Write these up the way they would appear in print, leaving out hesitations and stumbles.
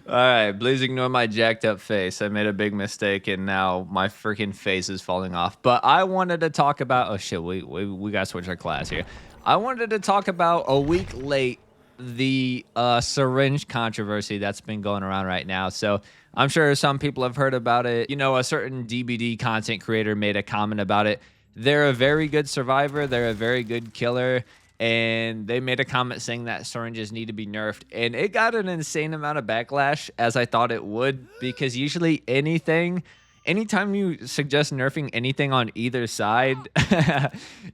Alright, please ignore my jacked up face. I made a big mistake and now my freaking face is falling off. But I wanted to talk about, oh shit, we gotta switch our class here. I wanted to talk about a week late the syringe controversy that's been going around right now. So I'm sure some people have heard about it. You know, a certain DBD content creator made a comment about it. They're a very good survivor, they're a very good killer, and they made a comment saying that syringes need to be nerfed, and it got an insane amount of backlash, as I thought it would, because usually anytime you suggest nerfing anything on either side,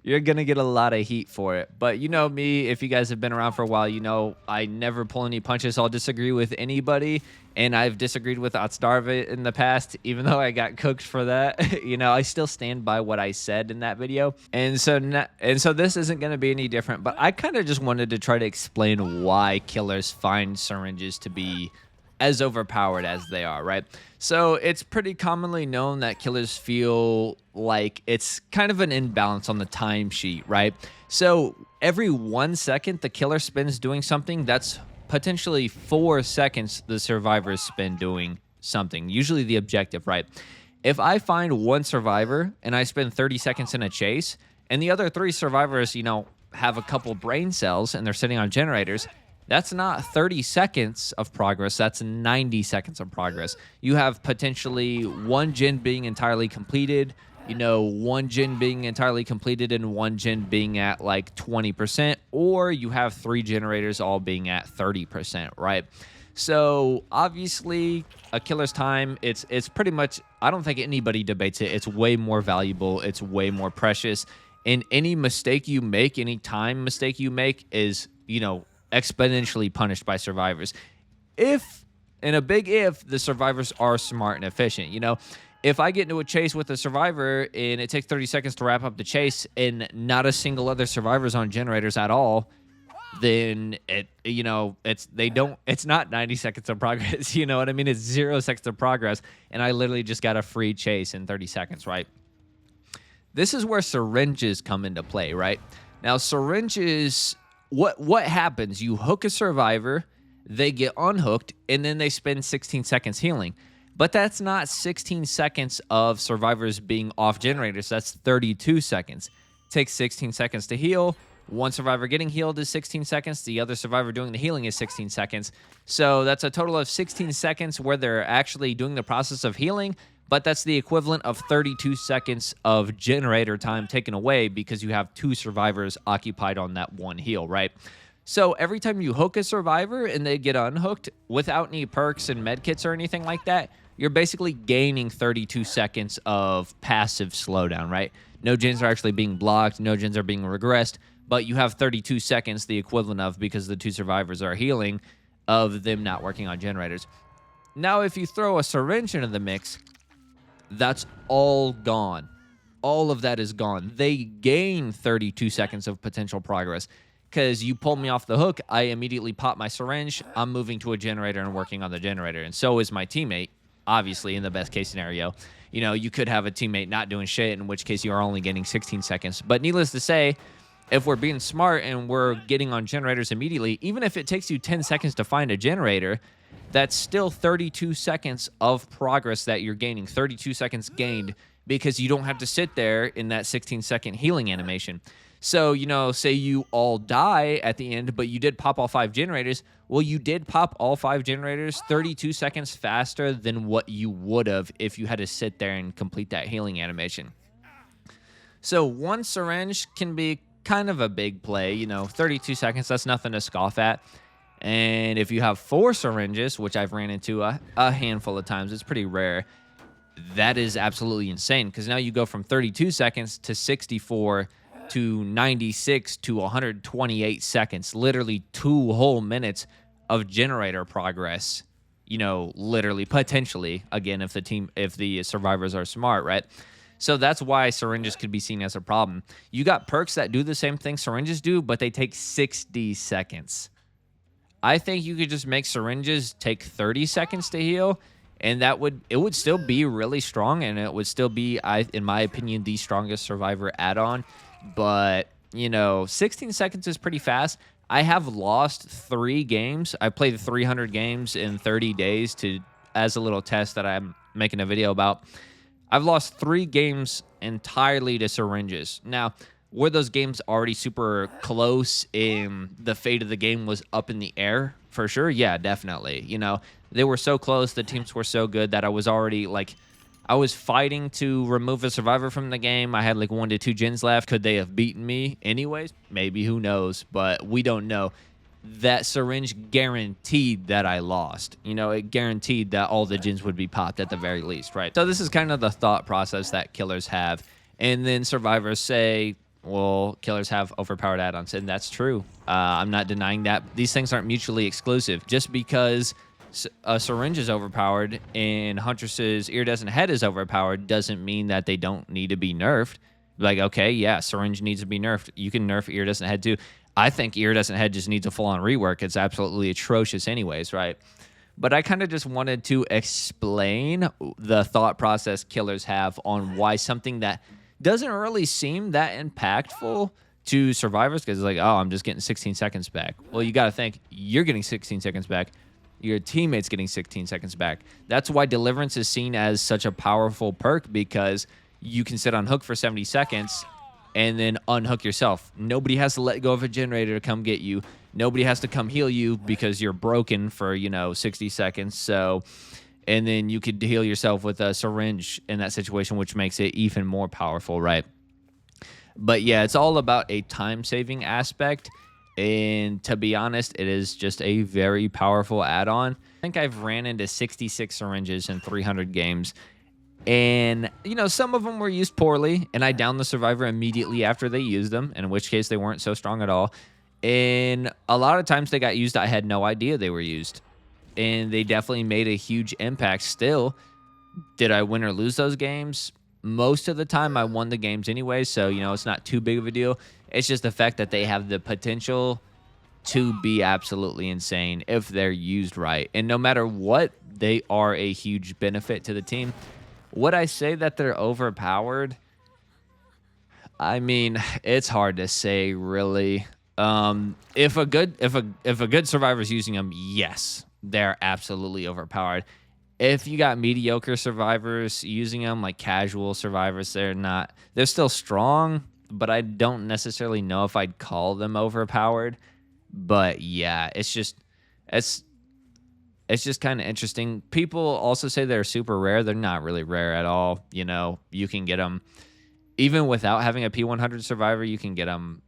you're gonna get a lot of heat for it. But you know me, if you guys have been around for a while, you know I never pull any punches. I'll disagree with anybody, and I've disagreed with Otstarva in the past, even though I got cooked for that. You know, I still stand by what I said in that video, and so this isn't gonna be any different. But I kind of just wanted to try to explain why killers find syringes to be as overpowered as they are, right? So it's pretty commonly known that killers feel like it's kind of an imbalance on the timesheet, right? So every 1 second the killer spends doing something, that's potentially 4 seconds the survivors spend doing something, usually the objective, right? If I find one survivor and I spend 30 seconds in a chase, and the other three survivors, you know, have a couple brain cells and they're sitting on generators, that's not 30 seconds of progress. That's 90 seconds of progress. You have potentially one gen being entirely completed, you know, one gen being entirely completed and one gen being at like 20%, or you have three generators all being at 30%, right? So obviously a killer's time, it's pretty much, I don't think anybody debates it. It's way more valuable. It's way more precious. And any mistake you make, any time mistake you make is, you know, exponentially punished by survivors. If, and a big if, the survivors are smart and efficient. You know, if I get into a chase with a survivor and it takes 30 seconds to wrap up the chase and not a single other survivor's on generators at all, then it's not 90 seconds of progress. You know what I mean? It's 0 seconds of progress, and I literally just got a free chase in 30 seconds, right? This is where syringes come into play, right? Now, syringes, what happens? You hook a survivor, they get unhooked, and then they spend 16 seconds healing. But that's not 16 seconds of survivors being off generators. That's 32 seconds. It takes 16 seconds to heal. One survivor getting healed is 16 seconds. The other survivor doing the healing is 16 seconds. So that's a total of 16 seconds where they're actually doing the process of healing, but that's the equivalent of 32 seconds of generator time taken away because you have two survivors occupied on that one heal, right? So every time you hook a survivor and they get unhooked without any perks and medkits or anything like that, you're basically gaining 32 seconds of passive slowdown, right? No gens are actually being blocked, no gens are being regressed, but you have 32 seconds, the equivalent of, because the two survivors are healing, of them not working on generators. Now, if you throw a syringe into the mix, that's all gone. All of that is gone. They gain 32 seconds of potential progress because you pull me off the hook, I immediately pop my syringe, I'm moving to a generator and working on the generator, and so is my teammate, obviously, in the best case scenario. You know, you could have a teammate not doing shit, in which case you are only getting 16 seconds. But needless to say, if we're being smart and we're getting on generators immediately, even if it takes you 10 seconds to find a generator, that's still 32 seconds of progress that you're gaining, 32 seconds gained, because you don't have to sit there in that 16-second healing animation. So, you know, say you all die at the end, but you did pop all 5 generators. Well, you did pop all 5 generators 32 seconds faster than what you would have if you had to sit there and complete that healing animation. So one syringe can be kind of a big play, you know, 32 seconds, that's nothing to scoff at. And if you have 4 syringes, which I've ran into a handful of times, it's pretty rare, that is absolutely insane, because now you go from 32 seconds to 64 to 96 to 128 seconds, literally 2 whole minutes of generator progress, you know, literally, potentially, again, if the survivors are smart, right? So that's why syringes could be seen as a problem. You got perks that do the same thing syringes do, but they take 60 seconds. I think you could just make syringes take 30 seconds to heal, and it would still be really strong, and it would still be, in my opinion, the strongest survivor add-on. But, you know, 16 seconds is pretty fast. I have lost 3 games. I played 300 games in 30 days to as a little test that I'm making a video about. I've lost 3 games entirely to syringes. Now, were those games already super close and the fate of the game was up in the air? For sure, yeah, definitely. You know, they were so close, the teams were so good that I was already like I was fighting to remove a survivor from the game. I had like 1 to 2 gens left. Could they have beaten me anyways? Maybe, who knows, but we don't know. That syringe guaranteed that I lost. You know, it guaranteed that all the gens would be popped at the very least, right? So this is kind of the thought process that killers have. And then survivors say, well, killers have overpowered add-ons, and that's true. I'm not denying that. These things aren't mutually exclusive. Just because a syringe is overpowered and Huntress's iridescent head is overpowered doesn't mean that they don't need to be nerfed. Like, okay, yeah, syringe needs to be nerfed. You can nerf iridescent head too. I think iridescent head just needs a full-on rework. It's absolutely atrocious anyways, right? But I kind of just wanted to explain the thought process killers have on why something that doesn't really seem that impactful to survivors, because it's like, oh, I'm just getting 16 seconds back. Well, you got to think, you're getting 16 seconds back. Your teammate's getting 16 seconds back. That's why Deliverance is seen as such a powerful perk, because you can sit on hook for 70 seconds and then unhook yourself. Nobody has to let go of a generator to come get you. Nobody has to come heal you because you're broken for, 60 seconds. So, and then you could heal yourself with a syringe in that situation, which makes it even more powerful, right? But yeah, it's all about a time-saving aspect. And to be honest, it is just a very powerful add-on. I think I've ran into 66 syringes in 300 games. And, some of them were used poorly, and I downed the survivor immediately after they used them, in which case they weren't so strong at all. And a lot of times they got used, I had no idea they were used. And they definitely made a huge impact. Still, did I win or lose those games? Most of the time I won the games anyway, so, it's not too big of a deal. It's just the fact that they have the potential to be absolutely insane if they're used right. And no matter what, they are a huge benefit to the team. Would I say that they're overpowered? I mean, it's hard to say, really. If a good survivor's using them, yes, they're absolutely overpowered. If you got mediocre survivors using them, like casual survivors, they're still strong, but I don't necessarily know if I'd call them overpowered. But yeah, it's just kind of interesting. People also say they're super rare. They're not really rare at all. You can get them even without having a P100 survivor. You can get them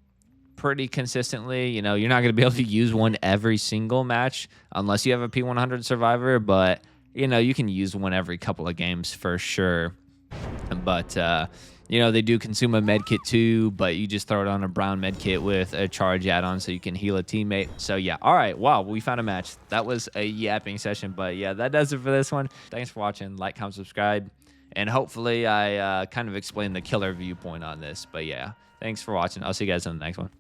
pretty consistently. You're not going to be able to use one every single match unless you have a P100 survivor, but you can use one every couple of games for sure. But they do consume a med kit too, but you just throw it on a brown med kit with a charge add-on so you can heal a teammate. So yeah, all right, wow, we found a match. That was a yapping session, but yeah, that does it for this one. Thanks for watching. Like, comment, subscribe, and hopefully I kind of explained the killer viewpoint on this. But yeah, thanks for watching. I'll see you guys in the next one.